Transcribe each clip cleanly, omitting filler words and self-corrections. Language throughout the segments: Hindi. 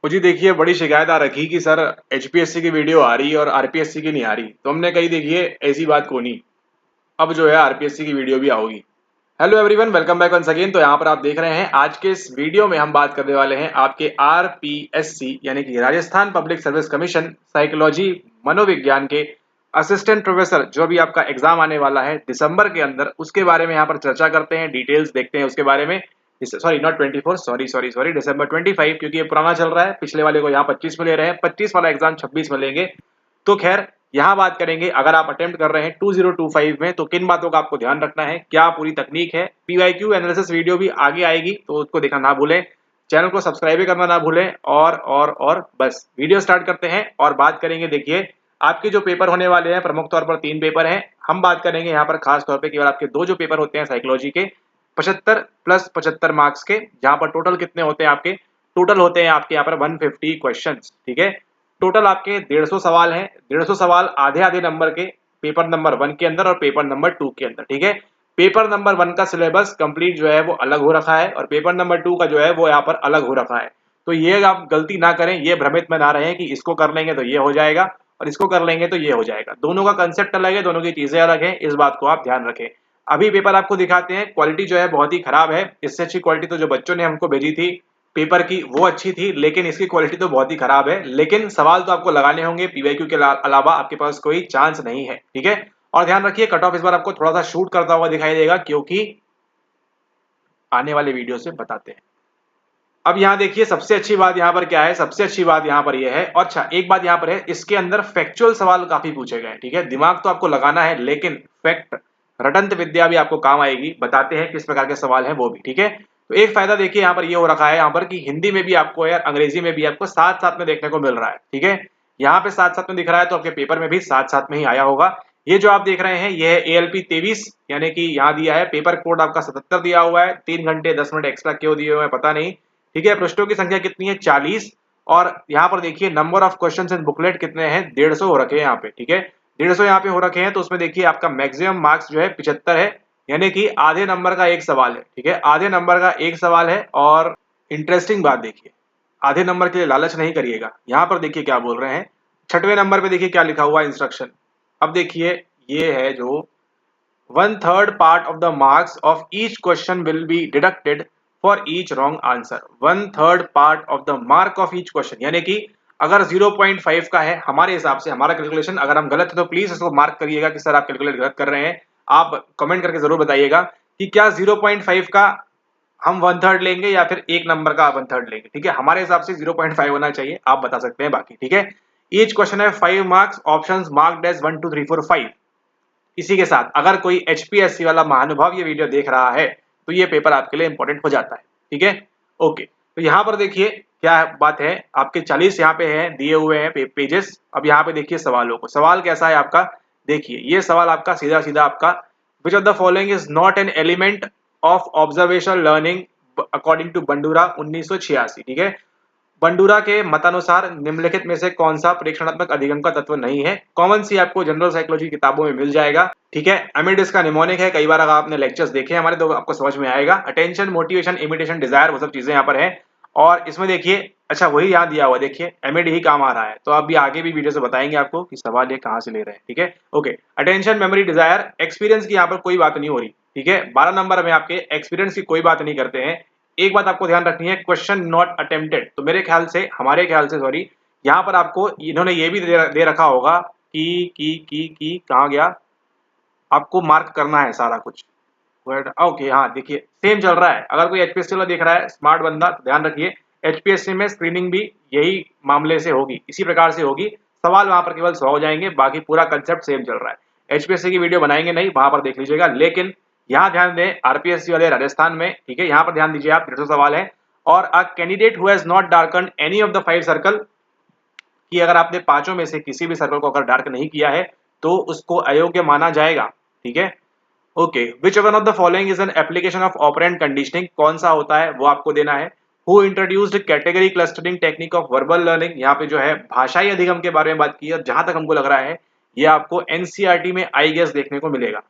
तो जी देखिए, बड़ी शिकायत आ रखी कि सर एचपीएससी की वीडियो आ रही है और आरपीएससी की नहीं आ रही। तो हमने कही देखिए ऐसी बात को नहीं, अब जो है आरपीएससी की वीडियो भी आओगी। Hello everyone, welcome back once again. तो यहाँ पर आप देख रहे हैं आज के इस वीडियो में हम बात करने वाले हैं आपके आरपीएससी यानी कि Rajasthan public service commission psychology मनोविज्ञान के असिस्टेंट प्रोफेसर जो भी आपका एग्जाम आने वाला है दिसंबर के अंदर, उसके बारे में यहाँ पर चर्चा करते हैं, डिटेल्स देखते हैं उसके बारे में। सॉरी नॉट 24, सॉरी दिसंबर 25, क्योंकि ये पुराना चल रहा है। पिछले वाले को यहाँ 25 में ले रहे हैं, 25 वाला एग्जाम 26 में लेंगे। तो खैर यहाँ बात करेंगे, अगर आप अटेम्प्ट कर रहे हैं 2025 में तो किन बातों का आपको ध्यान रखना है, क्या पूरी तकनीक है। पीवाईक्यू एनालिसिस वीडियो भी आगे आएगी तो उसको देखना ना भूलें, चैनल को सब्सक्राइब भी करना ना भूलें। और बस वीडियो स्टार्ट करते हैं और बात करेंगे। देखिए आपके जो पेपर होने वाले हैं प्रमुख तौर पर 3 पेपर हैं। हम बात करेंगे यहाँ पर खास तौर पे केवल आपके 2 जो पेपर होते हैं साइकोलॉजी के 75 प्लस 75 मार्क्स के, जहां पर टोटल कितने होते हैं आपके, टोटल होते हैं आपके यहाँ पर 150 क्वेश्चंस। ठीक है, टोटल आपके 150 सवाल हैं। 150 सवाल आधे आधे नंबर के, पेपर नंबर 1 के अंदर और पेपर नंबर 2 के अंदर। ठीक है, पेपर नंबर 1 का सिलेबस कंप्लीट जो है वो अलग हो रखा है और पेपर नंबर 2 का जो है वो यहाँ पर अलग हो रखा है। तो ये आप गलती ना करें, ये भ्रमित में ना रहे कि इसको कर लेंगे तो ये हो जाएगा और इसको कर लेंगे तो ये हो जाएगा। दोनों का कंसेप्ट अलग है, दोनों की चीजें अलग है, इस बात को आप ध्यान रखें। अभी पेपर आपको दिखाते हैं, क्वालिटी जो है बहुत ही खराब है। इससे अच्छी क्वालिटी तो जो बच्चों ने हमको भेजी थी पेपर की वो अच्छी थी, लेकिन इसकी क्वालिटी तो बहुत ही खराब है। लेकिन सवाल तो आपको लगाने होंगे, पीवाईक्यू के अलावा आपके पास कोई चांस नहीं है। ठीक है, और ध्यान रखिए कट ऑफ इस बार आपको थोड़ा सा शूट करता हुआ दिखाई देगा, क्योंकि आने वाले वीडियो से बताते हैं। अब यहाँ देखिए सबसे अच्छी बात यहाँ पर क्या है, सबसे अच्छी बात यहाँ पर यह है। और अच्छा एक बात यहाँ पर है, इसके अंदर फैक्चुअल सवाल काफी पूछे गए हैं। ठीक है, दिमाग तो आपको लगाना है लेकिन फैक्ट रटंत विद्या भी आपको काम आएगी। बताते हैं किस प्रकार के सवाल हैं वो भी। ठीक है, तो एक फायदा देखिए यहाँ पर ये हो रखा है यहाँ पर कि हिंदी में भी आपको या अंग्रेजी में भी आपको साथ साथ में देखने को मिल रहा है। ठीक है, यहाँ पे साथ साथ में दिख रहा है तो आपके पेपर में भी साथ साथ में ही आया होगा। ये जो आप देख रहे हैं ये है ALP 23, यानी कि यहाँ दिया है पेपर कोड आपका 77 दिया हुआ है। 3 घंटे 10 मिनट एक्स्ट्रा क्यों दिए हुए हैं पता नहीं। ठीक है, पृष्ठों की संख्या कितनी है 40। और यहाँ पर देखिए number of questions in booklet कितने हैं, 150 हो रखे हैं यहाँ पे। ठीक है, 150 यहाँ पे हो रखे हैं। तो उसमें देखिए आपका मैक्सिमम मार्क्स जो है 75 है, यानी कि आधे नंबर का एक सवाल है। ठीक है, आधे नंबर का एक सवाल है। और इंटरेस्टिंग बात देखिए, आधे नंबर के लिए लालच नहीं करिएगा। यहाँ पर देखिए क्या बोल रहे हैं, 6वें नंबर पे देखिए क्या लिखा हुआ है इंस्ट्रक्शन। अब देखिए ये है जो 1/3 part of the marks of each question will be deducted for each wrong answer। 1/3 part of the mark of each question, यानी कि अगर 0.5 का है हमारे हिसाब से, हमारा कैलकुलेशन, अगर हम गलत है तो प्लीज इसको मार्क करिएगा कि सर आप कैलकुलेट गलत कर रहे हैं। आप कमेंट करके जरूर बताइएगा कि क्या 0.5 का हम 1/3 लेंगे या फिर एक नंबर का 1/3 लेंगे। ठीक है, हमारे हिसाब से 0.5 होना चाहिए, आप बता सकते हैं बाकी। ठीक है, ईच क्वेश्चन है 5 मार्क्स, ऑप्शन मार्क्ड एज 1 2 3 4 5। इसी के साथ अगर कोई एचपीएससी वाला महानुभाव ये वीडियो देख रहा है तो ये पेपर आपके लिए इंपॉर्टेंट हो जाता है। ठीक है, ओके। तो यहाँ पर देखिए क्या बात है, आपके 40 यहाँ पे हैं दिए हुए हैं पेजेस। अब यहाँ पे देखिए सवालों को, सवाल कैसा है आपका, देखिए ये सवाल आपका सीधा सीधा आपका, which of the following is not an element of observational learning according to Bandura 1986। ठीक है, बंडूरा के मतानुसार निम्नलिखित में से कौन सा प्रेक्षणात्मक अधिगम का तत्व नहीं है। कॉमन सी आपको जनरल साइकोलॉजी किताबों में मिल जाएगा। ठीक है, एमिड का निमोनिक है, कई बार अगर आपने लेक्चर्स देखे हमारे तो आपको समझ में आएगा। अटेंशन, मोटिवेशन, इमिटेशन, डिजायर, वो सब चीजें यहाँ पर है। और इसमें देखिए अच्छा वही यहाँ दिया हुआ, देखिए एमिड ही काम आ रहा है। तो अभी आगे भी वीडियो से बताएंगे आपको कि सवाल ये कहाँ से ले रहे हैं। ठीक है, okay. Attention, memory, desire, experience की यहाँ पर कोई बात नहीं हो रही। ठीक है, 12 नंबर में आपके एक्सपीरियंस की कोई बात नहीं करते हैं। एक बात आपको ध्यान रखनी है, क्वेश्चन नॉट अटेम्प्टेड। तो मेरे ख्याल से, हमारे ख्याल से सॉरी, यहाँ पर आपको इन्होंने ये भी दे रखा होगा कि कहाँ गया, आपको मार्क करना है सारा कुछ। ओके हाँ देखिए सेम चल रहा है। अगर कोई एचपीएससी वाला देख रहा है स्मार्ट बंदा तो ध्यान रखिए, एचपीएससी में स्क्रीनिंग भी यही मामले से होगी, इसी प्रकार से होगी। सवाल वहां पर केवल 100 हो जाएंगे, बाकी पूरा कंसेप्ट सेम चल रहा है। एचपीएससी की वीडियो बनाएंगे नहीं, वहां पर देख लीजिएगा। लेकिन यहाँ ध्यान दें आरपीएससी वाले राजस्थान में, ठीक है, यहाँ पर ध्यान दीजिए आप, 150 सवाल है। और a candidate who has not darken any of the 5 circle, कि अगर आपने पांचों में से किसी भी सर्कल को अगर डार्क नहीं किया है तो उसको अयोग्य माना जाएगा। ठीक है, okay. Which one of the following is an application of operant conditioning, कौन सा होता है वो आपको देना है। Who introduced category clustering technique of verbal learning, यहाँ पे जो है भाषाई अधिगम के बारे में बात की है। जहां तक हमको लग रहा है ये आपको एनसीईआरटी में आई गेस देखने को मिलेगा।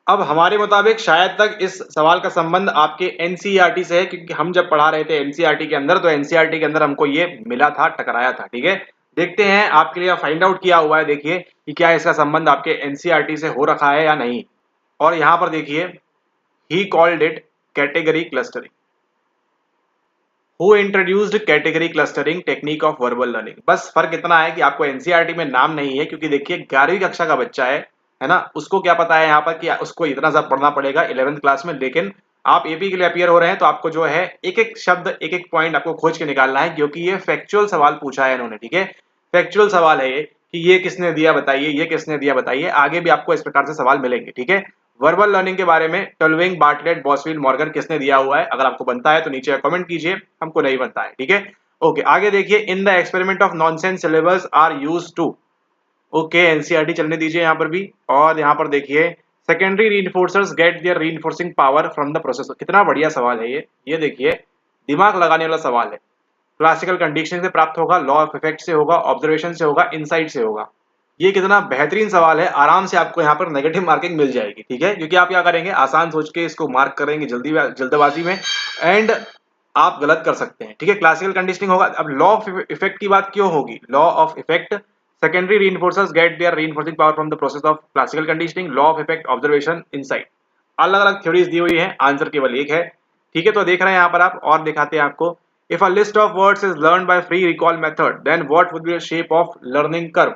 अब हमारे मुताबिक शायद तक इस सवाल का संबंध आपके एनसीईआरटी से है, क्योंकि हम जब पढ़ा रहे थे एनसीईआरटी के अंदर, तो एनसीईआरटी के अंदर हमको ये मिला था, टकराया था। ठीक है, देखते हैं आपके लिए फाइंड आउट किया हुआ है, देखिए कि क्या इसका संबंध आपके एनसीईआरटी से हो रखा है या नहीं। और यहां पर देखिए, he called it category clustering. Who introduced category clustering technique of verbal learning. बस फर्क इतना है कि आपको एनसीईआरटी में नाम नहीं है, क्योंकि देखिए 11वीं कक्षा का बच्चा है ना, उसको क्या पता है यहाँ पर कि उसको इतना सब पढ़ना पड़ेगा 11th क्लास में। लेकिन आप एपी के लिए अपियर हो रहे हैं, तो आपको जो है एक एक शब्द, एक एक पॉइंट आपको खोज के निकालना है, क्योंकि ये फैक्चुअल सवाल पूछा है इन्होंने। ठीक है, फैक्चुअल सवाल है ये कि ये किसने दिया बताइए, ये किसने दिया बताइए। आगे भी आपको इस प्रकार से सवाल मिलेंगे। ठीक है, वर्बल लर्निंग के बारे में टोल्विंग, बार्टलेट, बॉसवेल, मॉर्गन किसने दिया हुआ है, अगर आपको बनता है तो नीचे कमेंट कीजिए, हमको नहीं बनता है। ठीक है, ओके, आगे देखिए, in the experiment of nonsense syllables are used to. Okay, NCERT चलने दीजिए यहाँ पर भी। और यहाँ पर देखिए, secondary reinforcers get their reinforcing power from the processor. कितना बढ़िया सवाल है ये देखिए, दिमाग लगाने वाला सवाल है। क्लासिकल कंडीशनिंग से प्राप्त होगा, लॉ ऑफ इफेक्ट से होगा, ऑब्जर्वेशन से होगा, इनसाइट से होगा। ये कितना बेहतरीन सवाल है, आराम से आपको यहाँ पर नेगेटिव मार्किंग मिल जाएगी। ठीक है, क्योंकि आप क्या करेंगे, आसान सोच के इसको मार्क करेंगे जल्दबाजी में, एंड आप गलत कर सकते हैं। ठीक है, क्लासिकल कंडीशनिंग होगा। अब लॉ ऑफ इफेक्ट की बात क्यों होगी, law of effect, secondary reinforcers get their reinforcing power from the process of classical conditioning, law of effect, observation, insight. अलग अलग थ्योरीज दी हुई है, आंसर केवल एक है। ठीक है, तो देख रहे हैं यहाँ पर आप, और दिखाते हैं आपको। If a list of words is learn by free recall method, then what would be the shape of learning curve.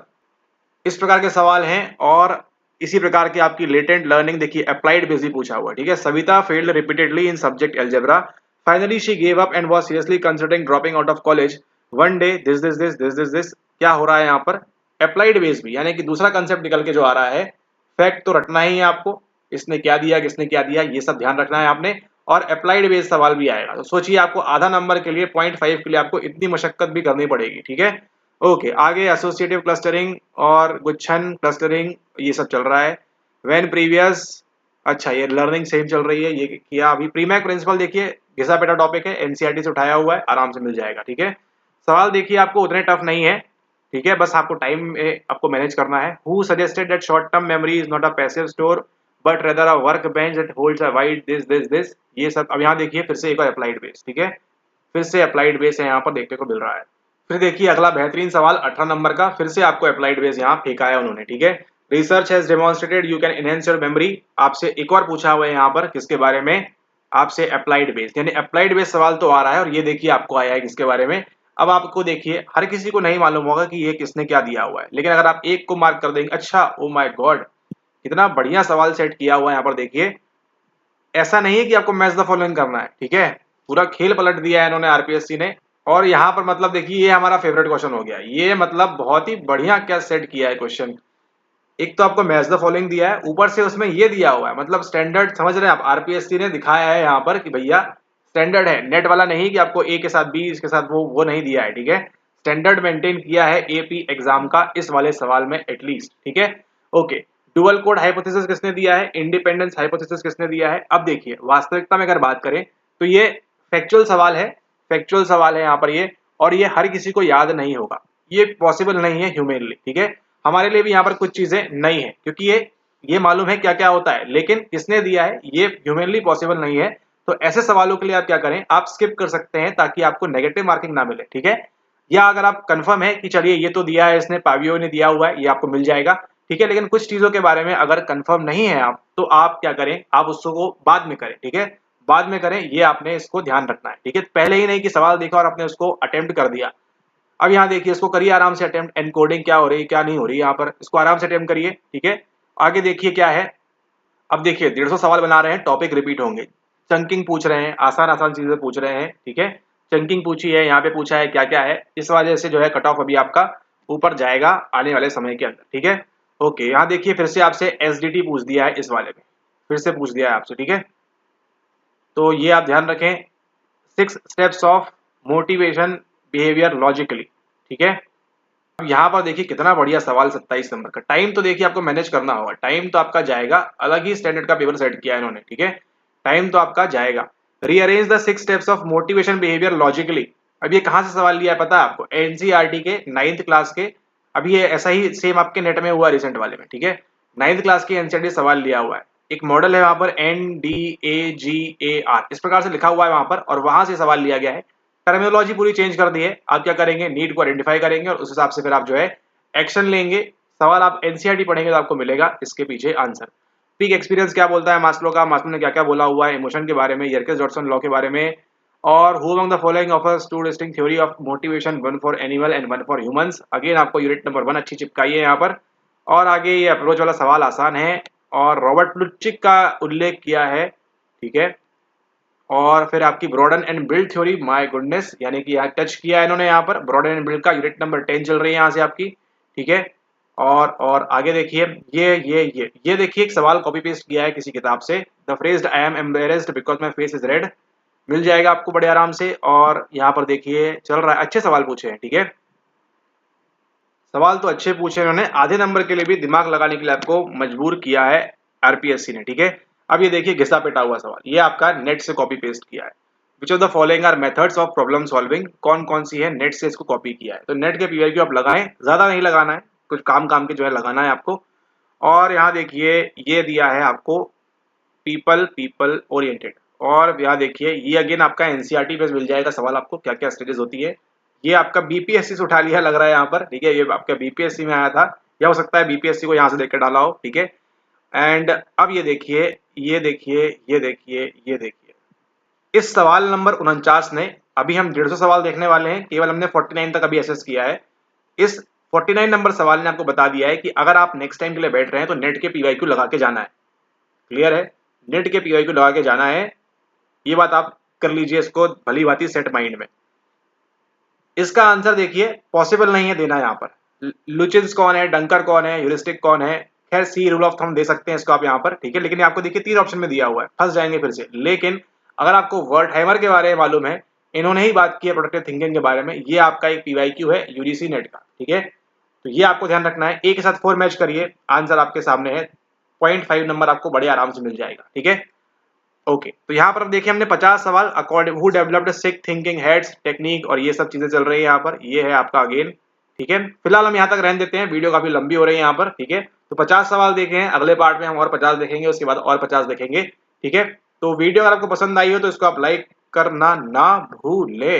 इस प्रकार के सवाल हैं। और इसी प्रकार की आपकी लेटेंट लर्निंग देखिए, अप्लाइड बेस भी पूछा हुआ है। ठीक है, Savita failed repeatedly in subject algebra, finally she gave up and was seriously considering dropping out of college, one day this. क्या हो रहा है यहाँ पर, अप्लाइड बेस भी, यानी कि दूसरा कंसेप्ट निकल के जो आ रहा है। फैक्ट तो रटना ही है आपको, इसने क्या दिया, किसने क्या दिया, ये सब ध्यान रखना है आपने। और अप्लाइड बेस सवाल भी आएगा, तो सोचिए आपको आधा नंबर के लिए 0.5 के लिए आपको इतनी मशक्कत भी करनी पड़ेगी। ठीक है, ओके, आगे एसोसिएटिव क्लस्टरिंग और गुच्छन क्लस्टरिंग ये सब चल रहा है। व्हेन प्रीवियस, अच्छा ये लर्निंग सेम चल रही है, ये किया अभी। प्रीमैक प्रिंसिपल देखिए, घिसा पेटा टॉपिक है, एनसीईआरटी से उठाया हुआ है, आराम से मिल जाएगा। ठीक है, सवाल देखिए आपको उतने टफ नहीं है। ठीक है, बस आपको टाइम में आपको मैनेज करना है। Who suggested that short term memory is not a passive store but rather a work bench that holds a wide this. ये सब अब यहाँ देखिए, फिर से एक और अप्लाइड बेस। ठीक है, फिर से अप्लाइड बेस है यहाँ पर देखने को मिल रहा है। फिर देखिए अगला बेहतरीन सवाल 18 नंबर का, फिर से आपको अप्लाइड बेस यहाँ फेंका है उन्होंने। ठीक है, research has demonstrated you can enhance your memory. आपसे एक और पूछा हुआ है यहाँ पर, किसके बारे में, आपसे अप्लाइड बेस, यानी अप्लाइड बेस सवाल तो आ रहा है। और ये देखिए आपको आया है किसके बारे में। अब आपको देखिए, हर किसी को नहीं मालूम होगा कि ये किसने क्या दिया हुआ है, लेकिन अगर आप एक को मार्क कर देंगे, अच्छा ओ माय गॉड, कितना बढ़िया सवाल सेट किया हुआ है यहाँ पर देखिए। ऐसा नहीं है कि आपको मैच द फॉलोइंग करना है। ठीक है, पूरा खेल पलट दिया है इन्होंने, आरपीएससी ने। और यहाँ पर मतलब देखिए, ये हमारा फेवरेट क्वेश्चन हो गया ये, मतलब बहुत ही बढ़िया क्या सेट किया है क्वेश्चन। एक तो आपको मैच द फॉलोइंग दिया है, ऊपर से उसमें ये दिया हुआ है, मतलब स्टैंडर्ड समझ रहे हैं आप, आरपीएससी ने दिखाया है यहाँ पर कि भैया स्टैंडर्ड है, नेट वाला नहीं कि आपको ए के साथ बी, इसके साथ वो नहीं दिया है। ठीक है, स्टैंडर्ड मेंटेन किया है एपी एग्जाम का इस वाले सवाल में एटलीस्ट। ठीक है, ओके, डुअल कोड हाइपोथेसिस किसने दिया है, इंडिपेंडेंस हाइपोथेसिस किसने दिया है। अब देखिए वास्तविकता में अगर बात करें तो ये फैक्चुअल सवाल है, फैक्चुअल सवाल है यहाँ पर ये, और ये हर किसी को याद नहीं होगा, ये पॉसिबल नहीं है ह्यूमनली। ठीक है, हमारे लिए भी यहाँ पर कुछ चीजें नई है, क्योंकि ये मालूम है क्या क्या होता है, लेकिन किसने दिया है ये ह्यूमनली पॉसिबल नहीं है। तो ऐसे सवालों के लिए आप क्या करें, आप स्किप कर सकते हैं ताकि आपको नेगेटिव मार्किंग ना मिले। ठीक है, या अगर आप कंफर्म है कि चलिए ये तो दिया है इसने, पावियो ने दिया हुआ है, ये आपको मिल जाएगा। ठीक है, लेकिन कुछ चीजों के बारे में अगर कंफर्म नहीं है आप, तो आप क्या करें, आप उसको बाद में करें। ठीक है, बाद में करें, ये आपने इसको ध्यान रखना है। ठीक है, पहले ही नहीं कि सवाल देखा और आपने उसको अटेम्प्ट कर दिया। अब यहाँ देखिए, इसको करिए आराम से अटेम्प्ट, एनकोडिंग क्या हो रही है क्या नहीं हो रही है यहाँ पर, इसको आराम से अटेम्प्ट करिए। ठीक है, आगे देखिए क्या है। अब देखिए 150 सवाल बना रहे हैं, टॉपिक रिपीट होंगे, चंकिंग पूछ रहे हैं, आसान आसान चीजें पूछ रहे हैं। ठीक है, चंकिंग पूछी है, यहाँ पे पूछा है क्या क्या है, इस वजह से जो है कट ऑफ अभी आपका ऊपर जाएगा आने वाले समय के अंदर। ठीक है, ओके, यहाँ देखिए फिर से आपसे एसडीटी पूछ दिया है, इस वाले में फिर से पूछ दिया है आपसे। ठीक है, तो ये आप ध्यान रखें, 6 steps of motivation behaviour logically. ठीक है, अब यहाँ पर देखिए कितना बढ़िया सवाल, 27 नंबर का। टाइम तो देखिए आपको मैनेज करना होगा, टाइम तो आपका जाएगा, अलग ही स्टैंडर्ड का पेपर सेट किया है इन्होंने। ठीक है, टाइम तो आपका जाएगा। Rearrange the 6 steps of motivation behaviour logically. अब ये कहाँ से सवाल लिया है पता है आपको, एनसीईआरटी के 9th क्लास के। अभी ये ऐसा ही सेम आपके नेट में हुआ रिसेंट वाले में। ठीक है, 9th क्लास के एनसीईआरटी सवाल लिया हुआ है। एक मॉडल है वहां पर NDAGAR इस प्रकार से लिखा हुआ है वहां पर, और वहां से सवाल लिया गया है। टर्मिनोलॉजी पूरी चेंज कर दी है। आप क्या करेंगे, नीड को आइडेंटिफाई करेंगे और उस हिसाब से फिर आप जो है एक्शन लेंगे। सवाल आप एनसीईआरटी पढ़ेंगे तो आपको मिलेगा इसके पीछे आंसर। पीक एक्सपीरियंस क्या बोलता है मास्लो का, मास्लो ने क्या क्या बोला हुआ है इमोशन के बारे में, यर्केस डॉटसन लॉ के बारे में, और who among the following offers two distinct theory of motivation, one for animal and one for humans. Again आपको यूनिट नंबर 1 अच्छी चिपकाई है यहाँ पर। और आगे ये अप्रोच वाला सवाल आसान है और रॉबर्ट प्लुटचिक का उल्लेख किया है, ठीक है। और फिर आपकी broaden and build theory, my goodness, यानी कि यहाँ टच किया है इन्होंने यहाँ पर। ब्रॉडन एंड बिल्ड का यूनिट नंबर 10 चल रही है यहाँ से आपकी, ठीक है। और आगे देखिए, ये देखिए एक सवाल कॉपी पेस्ट किया है किसी किताब से। The phrase I am embarrassed because my face is red, मिल जाएगा आपको बड़े आराम से। और यहाँ पर देखिए चल रहा है, अच्छे सवाल पूछे हैं, ठीक है। सवाल तो अच्छे पूछे इन्होंने, आधे नंबर के लिए भी दिमाग लगाने के लिए आपको मजबूर किया है आरपीएससी ने, ठीक है। अब ये देखिए घिसा पिटा हुआ सवाल, ये आपका नेट से कॉपी पेस्ट किया है। Which of the following are methods of problem solving, कौन कौन सी है नेट से इसको कॉपी किया है। तो नेट के पीवाईक्यू आप लगाएं, ज्यादा नहीं लगाना है, कुछ काम काम के जो है लगाना है आपको। और यहाँ देखिए ये दिया है आपको पीपल ओरिएंटेड, और यहाँ देखिए ये अगेन आपका एनसीईआरटी पे मिल जाएगा सवाल आपको, क्या क्या स्टेजेस होती है। ये आपका बीपीएससी से उठा लिया लग रहा है यहाँ पर, ठीक है। ये आपका बीपीएससी में आया था, या हो सकता है बीपीएससी को यहाँ से देकर डाला हो, ठीक है। एंड अब ये देखिए, ये देखिए इस सवाल नंबर 49 ने, अभी हम 150 सवाल देखने वाले हैं, केवल हमने 49 तक अभी एसेस किया है। इस 49 नंबर सवाल ने आपको बता दिया है कि अगर आप नेक्स्ट टाइम के लिए बैठ रहे हैं तो नेट के पीवाईक्यू लगा के जाना है। क्लियर है, नेट के पीवाईक्यू लगा के जाना है, ये बात आप कर लीजिए इसको भली भांति सेट माइंड में। इसका आंसर देखिए पॉसिबल नहीं है देना यहाँ पर। लुचिंस कौन है, डंकर कौन है, ह्यूरिस्टिक कौन है, खैर सी रूल ऑफ थंब दे सकते हैं इसको आप यहाँ पर, ठीक है। लेकिन आपको देखिए 3 ऑप्शन में दिया हुआ है, फंस जाएंगे फिर से। लेकिन अगर आपको वर्टहैमर के बारे में मालूम है, इन्होंने ही बात की है प्रोडक्टिव थिंकिंग के बारे में, ये आपका एक पीवाईक्यू है यूजीसी नेट का, ठीक है। तो ये आपको ध्यान रखना है, एक के साथ 4 मैच करिए, आंसर आपके सामने है। 0.5 नंबर आपको बड़े आराम से मिल जाएगा, ठीक है। ओके, तो यहाँ पर अब देखिए हमने 50 सवाल according who developed sick thinking heads technique, और ये सब चीजें चल रही है यहाँ पर, ये है आपका अगेन, ठीक है। फिलहाल हम यहाँ तक रहने देते हैं, वीडियो काफी लंबी हो रही है यहाँ पर, ठीक है। तो 50 सवाल देखे हैं, अगले पार्ट में हम और 50 देखेंगे, उसके बाद और 50 देखेंगे, ठीक है। तो वीडियो अगर आपको पसंद आई हो तो इसको आप लाइक करना ना भूले।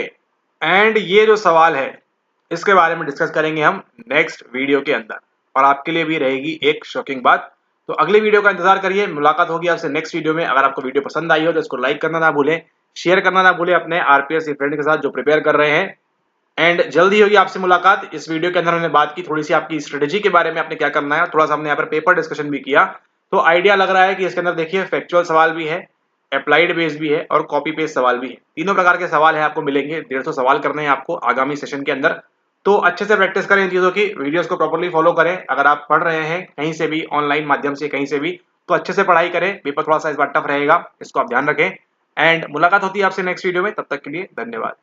एंड ये जो सवाल है इसके बारे में डिस्कस करेंगे हम नेक्स्ट वीडियो के अंदर, और आपके लिए भी रहेगी एक शॉकिंग बात। तो अगले वीडियो का इंतजार करिए, मुलाकात होगी आपसे नेक्स्ट वीडियो में। अगर आपको वीडियो पसंद आई हो तो इसको लाइक करना ना भूलें, शेयर करना ना भूलें अपने आरपीएससी फ्रेंड के साथ जो प्रिपेयर कर रहे हैं। एंड जल्दी होगी आपसे मुलाकात। इस वीडियो के अंदर हमने बात की थोड़ी सी आपकी स्ट्रेटेजी के बारे में, आपने क्या करना है, थोड़ा सा हमने यहाँ पर पेपर डिस्कशन भी किया। तो आइडिया लग रहा है कि इसके अंदर देखिए फैक्चुअल सवाल भी है, अप्लाइड बेस्ड भी है, और कॉपी पेस्ट सवाल भी है। तीनों प्रकार के सवाल है आपको मिलेंगे, 150 सवाल करने हैं आपको आगामी सेशन के अंदर। तो अच्छे से प्रैक्टिस करें इन चीजों की, वीडियोस को प्रॉपर्ली फॉलो करें। अगर आप पढ़ रहे हैं कहीं से भी, ऑनलाइन माध्यम से कहीं से भी, तो अच्छे से पढ़ाई करें। पेपर थोड़ा सा इस बार टफ रहेगा, इसको आप ध्यान रखें। एंड मुलाकात होती है आपसे नेक्स्ट वीडियो में, तब तक के लिए धन्यवाद।